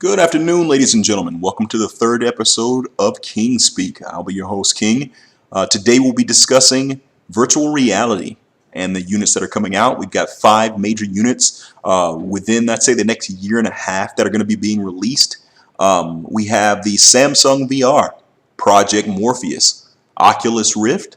Good afternoon, ladies and gentlemen. Welcome to the third episode of Kingspeak. I'll be your host, King. Today we'll be discussing virtual reality and the units that are coming out. We've got 5 major units within, I'd say, the next year and a half that are going to be being released. We have the Samsung VR, Project Morpheus, Oculus Rift,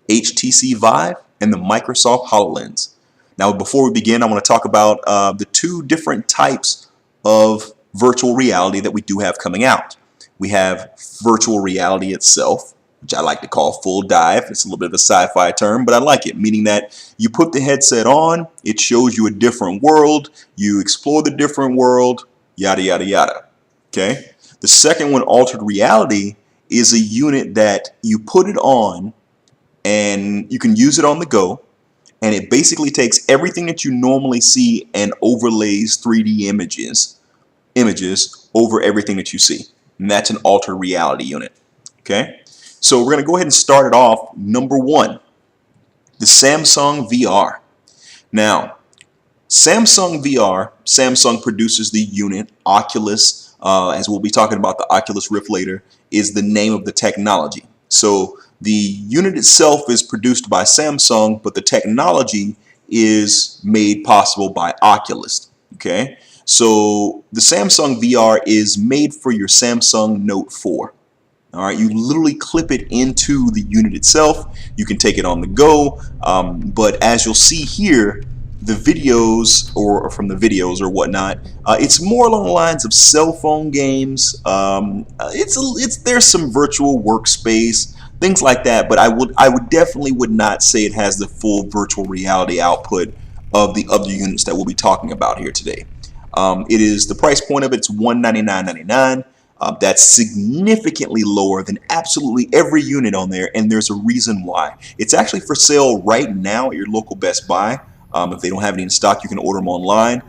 HTC Vive, and the Microsoft HoloLens. Now, before we begin, I want to talk about the 2 different types of virtual reality that we do have coming out. We have virtual reality itself, which I like to call full dive. It's a little bit of a sci-fi term, but I like it, meaning that you put the headset on, it shows you a different world, you explore the different world, yada, yada, yada. Okay? The second one, altered reality, is a unit that you put it on and you can use it on the go, and it basically takes everything that you normally see and overlays 3D images over everything that you see. And that's an altered reality unit. Okay? So we're going to go ahead and start it off. Number 1, the Samsung VR. Now, Samsung VR, Samsung produces the unit. Oculus, as we'll be talking about the Oculus Rift later, is the name of the technology. So the unit itself is produced by Samsung, but the technology is made possible by Oculus. Okay? So the Samsung VR is made for your Samsung Note 4. All right, you literally clip it into the unit itself. You can take it on the go, but as you'll see here, the videos or from the videos or whatnot, it's more along the lines of cell phone games. There's some virtual workspace, things like that, but I would definitely not say it has the full virtual reality output of the other units that we'll be talking about here today. It is the price point of it's $199.99. That's significantly lower than absolutely every unit on there, and there's a reason why. It's actually for sale right now at your local Best Buy. If they don't have any in stock, you can order them online.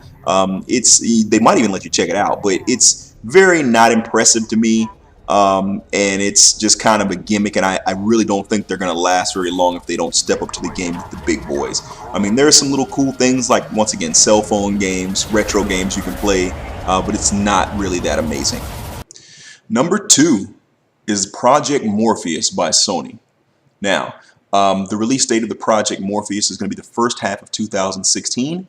They might even let you check it out, but it's very not impressive to me, and it's just kind of a gimmick, and I really don't think they're going to last very long if they don't step up to the game with the big boys. I mean, there are some little cool things like, once again, cell phone games, retro games you can play, but it's not really that amazing. Number 2 is Project Morpheus by Sony. Now, the release date of the Project Morpheus is going to be the first half of 2016.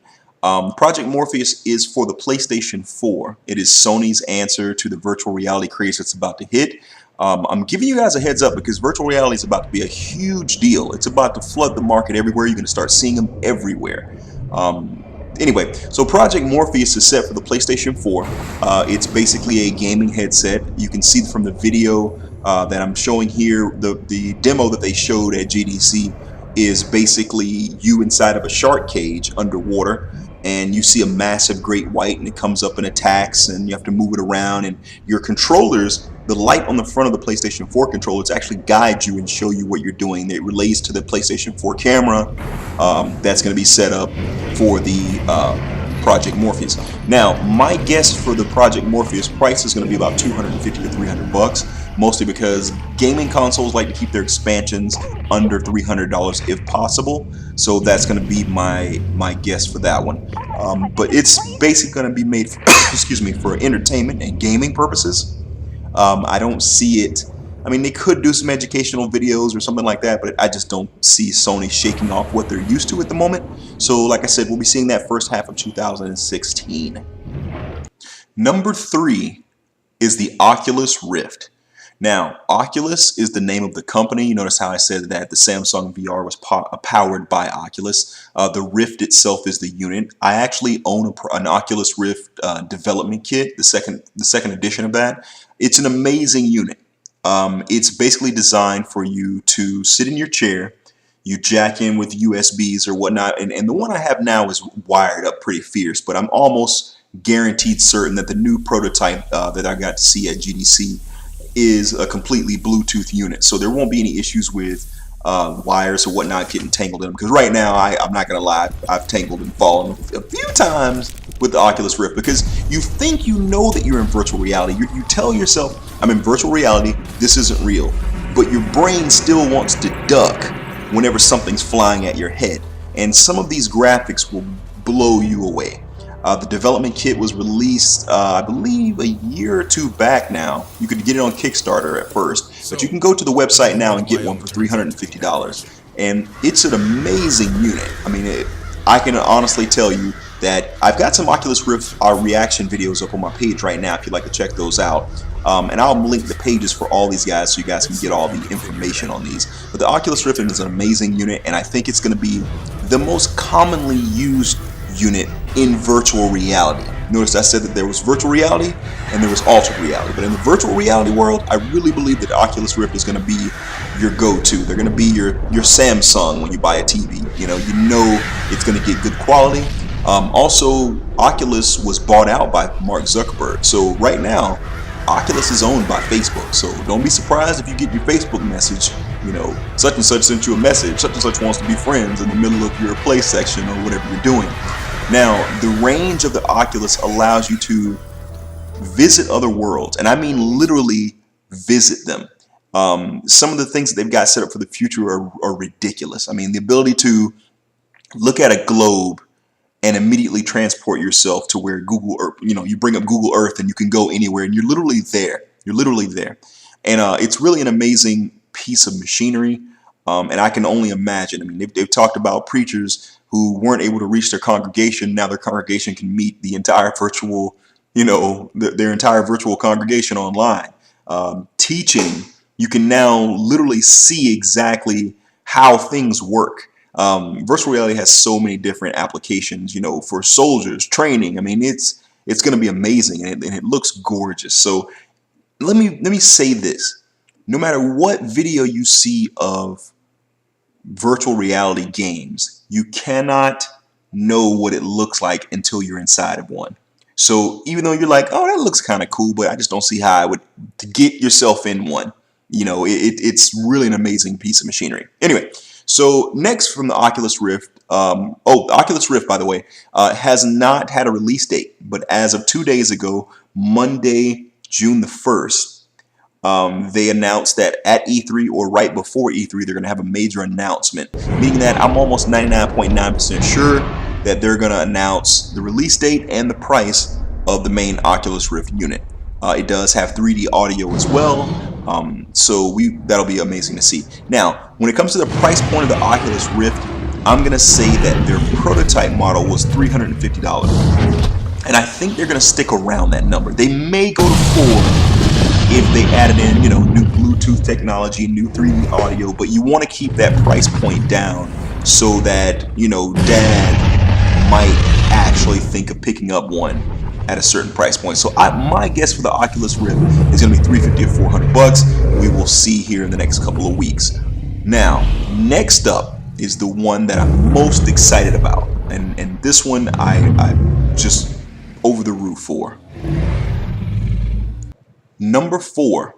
Project Morpheus is for the PlayStation 4. It is Sony's answer to the virtual reality craze that's about to hit. I'm giving you guys a heads up because virtual reality is about to be a huge deal. It's about to flood the market everywhere. You're going to start seeing them everywhere. Anyway, so Project Morpheus is set for the PlayStation 4. It's basically a gaming headset. You can see from the video that I'm showing here, the demo that they showed at GDC is basically you inside of a shark cage underwater, and you see a massive great white, and it comes up and attacks, and you have to move it around, and your controllers, the light on the front of the PlayStation 4 controllers actually guide you and show you what you're doing. It relays to the PlayStation 4 camera that's going to be set up for the Project Morpheus. Now, my guess for the Project Morpheus price is going to be about $250 to $300, mostly because gaming consoles like to keep their expansions under $300 if possible. So that's going to be my guess for that one. But it's basically going to be made for, excuse me, for entertainment and gaming purposes. I don't see it. I mean, they could do some educational videos or something like that, but I just don't see Sony shaking off what they're used to at the moment. So, like I said, we'll be seeing that first half of 2016. Number 3 is the Oculus Rift. Now, Oculus is the name of the company. You notice how I said that the Samsung VR was powered by Oculus. The Rift itself is the unit. I actually own an Oculus Rift development kit, the second edition of that. It's an amazing unit. It's basically designed for you to sit in your chair, you jack in with USBs or whatnot, and the one I have now is wired up pretty fierce, but I'm almost guaranteed certain that the new prototype that I got to see at GDC is a completely Bluetooth unit, so there won't be any issues with wires or whatnot getting tangled in them, because right now, I'm not going to lie, I've tangled and fallen a few times with the Oculus Rift, because you think you know that you're in virtual reality. You tell yourself, I'm in virtual reality, this isn't real, but your brain still wants to duck whenever something's flying at your head, and some of these graphics will blow you away. The development kit was released, I believe, a year or two back now. You could get it on Kickstarter at first, but you can go to the website now and get one for $350. And it's an amazing unit. I mean, I can honestly tell you that I've got some Oculus Rift reaction videos up on my page right now if you'd like to check those out. And I'll link the pages for all these guys so you guys can get all the information on these. But the Oculus Rift is an amazing unit, and I think it's going to be the most commonly used unit in virtual reality. Notice I said that there was virtual reality and there was altered reality. But in the virtual reality world, I really believe that Oculus Rift is going to be your go-to. They're going to be your Samsung when you buy a TV. You know it's going to get good quality. Also, Oculus was bought out by Mark Zuckerberg. So right now, Oculus is owned by Facebook. So don't be surprised if you get your Facebook message, such and such sent you a message, such and such wants to be friends in the middle of your play section or whatever you're doing. Now, the range of the Oculus allows you to visit other worlds, and I mean literally visit them. Some of the things that they've got set up for the future are ridiculous. I mean, the ability to look at a globe and immediately transport yourself to where Google Earth, you bring up Google Earth and you can go anywhere and you're literally there. You're literally there. And it's really an amazing piece of machinery. And I can only imagine. I mean, they've talked about preachers who weren't able to reach their congregation. Now their congregation can meet the entire virtual, their entire virtual congregation online. Teaching, you can now literally see exactly how things work. Virtual reality has so many different applications, for soldiers, training. I mean, it's going to be amazing, and it looks gorgeous. So let me say this. No matter what video you see of virtual reality games, you cannot know what it looks like until you're inside of one. So even though you're like, oh, that looks kind of cool, but I just don't see how I would to get yourself in one. It's really an amazing piece of machinery. Anyway, so next from the Oculus Rift, the Oculus Rift, by the way, has not had a release date, but as of 2 days ago, Monday, June the 1st, they announced that at E3 or right before E3, they're going to have a major announcement, meaning that I'm almost 99.9% sure that they're going to announce the release date and the price of the main Oculus Rift unit. It does have 3D audio as well, so that'll be amazing to see. Now, when it comes to the price point of the Oculus Rift, I'm going to say that their prototype model was $350. And I think they're going to stick around that number. They may go to $400 if they added in, new Bluetooth technology, new 3D audio, but you want to keep that price point down so that, Dad might actually think of picking up one at a certain price point. So my guess for the Oculus Rift is going to be $350 or $400. We will see here in the next couple of weeks. Now, next up is the one that I'm most excited about, and this one I'm just over the roof for. Number 4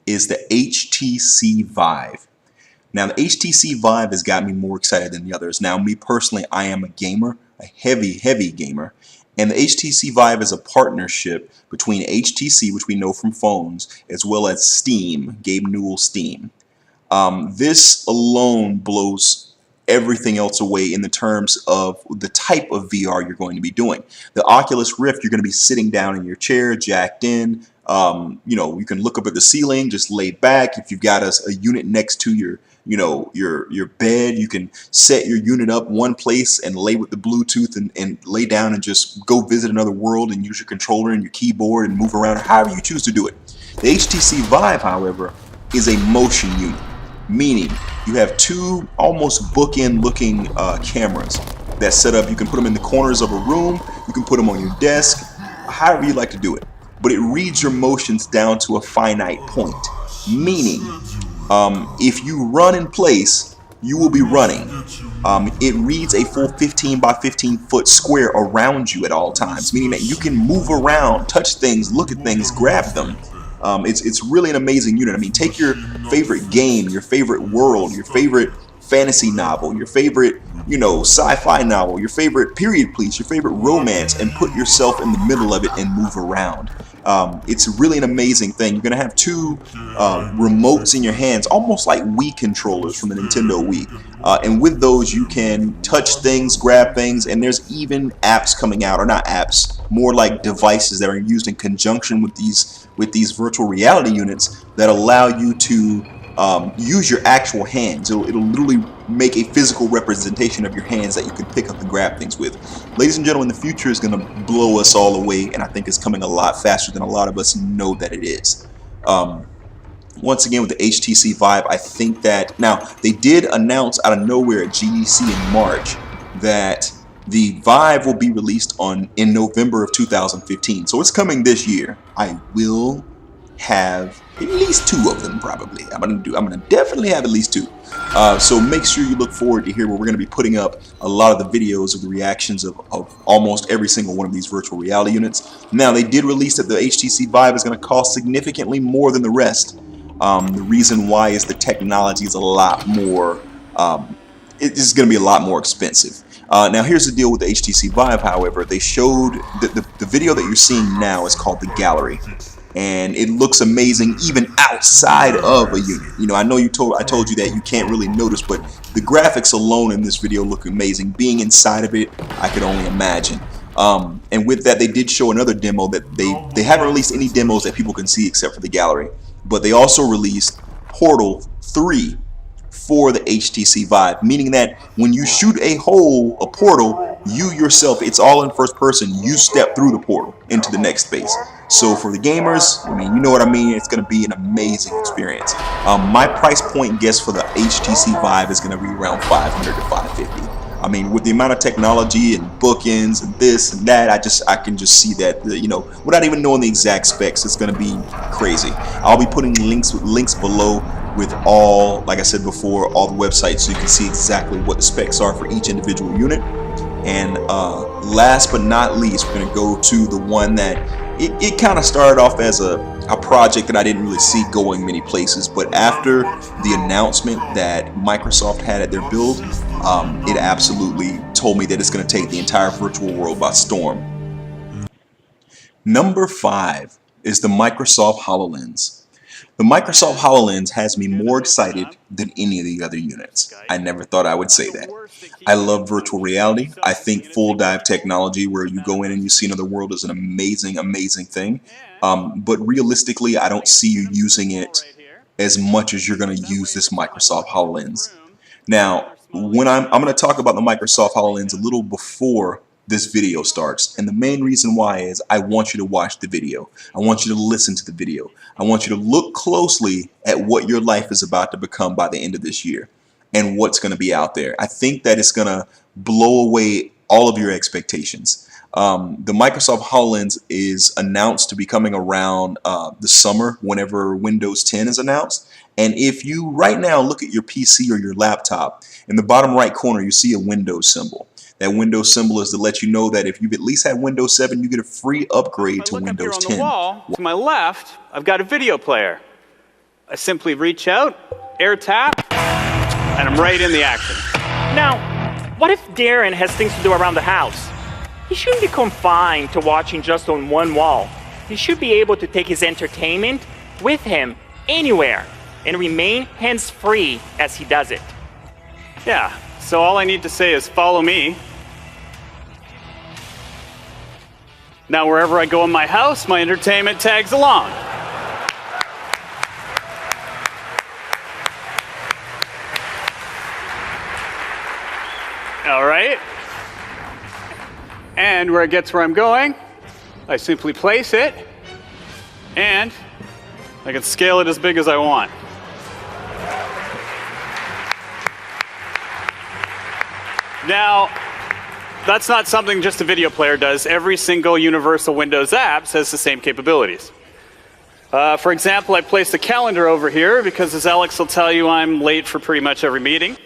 is the HTC Vive. Now, the HTC Vive has got me more excited than the others. Now, me personally, I am a gamer, a heavy gamer, and the HTC Vive is a partnership between HTC, which we know from phones, as well as Steam, Gabe Newell's Steam. This alone blows everything else away in the terms of the type of VR you're going to be doing. The Oculus Rift, you're going to be sitting down in your chair, jacked in. You can look up at the ceiling, just lay back. If you've got a unit next to your bed, you can set your unit up one place and lay with the Bluetooth and lay down and just go visit another world and use your controller and your keyboard and move around however you choose to do it. The HTC Vive, however, is a motion unit, meaning you have two almost bookend looking cameras that set up. You can put them in the corners of a room, you can put them on your desk, however you like to do it. But it reads your motions down to a finite point, meaning if you run in place, you will be running. It reads a full 15 by 15 foot square around you at all times, meaning that you can move around, touch things, look at things, grab them. It's really an amazing unit. I mean, take your favorite game, your favorite world, your favorite fantasy novel, your favorite, sci-fi novel, your favorite period piece, your favorite romance, and put yourself in the middle of it and move around. It's really an amazing thing. You're going to have two remotes in your hands, almost like Wii controllers from the Nintendo Wii. And with those, you can touch things, grab things, and there's even apps coming out, or not apps, more like devices that are used in conjunction with these virtual reality units that allow you to use your actual hands. It'll literally make a physical representation of your hands that you can pick up and grab things with. Ladies and gentlemen, the future is going to blow us all away, and I think it's coming a lot faster than a lot of us know that it is. Once again, with the HTC Vive, I think that, now, they did announce out of nowhere at GDC in March that the Vive will be released in November of 2015. So it's coming this year. I will have at least two of them, probably. I'm gonna definitely have at least two. So make sure you look forward to hear where we're gonna be putting up a lot of the videos of the reactions of almost every single one of these virtual reality units. Now, they did release that the HTC Vive is gonna cost significantly more than the rest. The reason why is the technology is a lot more, it's gonna be a lot more expensive. Now, here's the deal with the HTC Vive, however. They showed, the video that you're seeing now is called the Gallery. And it looks amazing even outside of a unit. You know, I know I told you that you can't really notice, but the graphics alone in this video look amazing. Being inside of it, I could only imagine. And with that, they did show another demo that they haven't released any demos that people can see except for the Gallery. But they also released Portal 3 for the HTC Vive, meaning that when you shoot a portal, you yourself, it's all in first person, you step through the portal into the next space. So for the gamers, I mean, you know what I mean, it's going to be an amazing experience. My price point guess for the HTC Vive is going to be around $500 to $550. I mean, with the amount of technology and bookends and this and that, I can just see that, you know, without even knowing the exact specs, it's going to be crazy. I'll be putting links below with all, like I said before, all the websites so you can see exactly what the specs are for each individual unit. And last but not least, we're going to go to the one that it kind of started off as a project that I didn't really see going many places, but after the announcement that Microsoft had at their build, it absolutely told me that it's going to take the entire virtual world by storm. Number 5 is the Microsoft HoloLens. The Microsoft HoloLens has me more excited than any of the other units. I never thought I would say that. I love virtual reality. I think full dive technology where you go in and you see another world is an amazing, amazing thing. But realistically, I don't see you using it as much as you're going to use this Microsoft HoloLens. Now, when I'm going to talk about the Microsoft HoloLens a little before this video starts, and the main reason why is I want you to watch the video. I want you to listen to the video. I want you to look closely at what your life is about to become by the end of this year and what's going to be out there. I think that it's going to blow away all of your expectations. The Microsoft HoloLens is announced to be coming around the summer whenever Windows 10 is announced. And if you right now look at your PC or your laptop, in the bottom right corner you see a Windows symbol. That Windows symbol is to let you know that if you've at least had Windows 7, you get a free upgrade to Windows 10. On the wall, to my left, I've got a video player. I simply reach out, air tap, and I'm right in the action. Now, what if Darren has things to do around the house? He shouldn't be confined to watching just on one wall. He should be able to take his entertainment with him anywhere and remain hands-free as he does it. Yeah, so all I need to say is follow me. Now wherever I go in my house, my entertainment tags along. All right. And where it gets where I'm going, I simply place it, and I can scale it as big as I want. Now, that's not something just a video player does. Every single universal Windows app has the same capabilities. For example, I placed a calendar over here because, as Alex will tell you, I'm late for pretty much every meeting.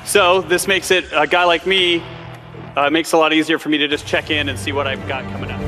So this makes it, a guy like me, makes it a lot easier for me to just check in and see what I've got coming up.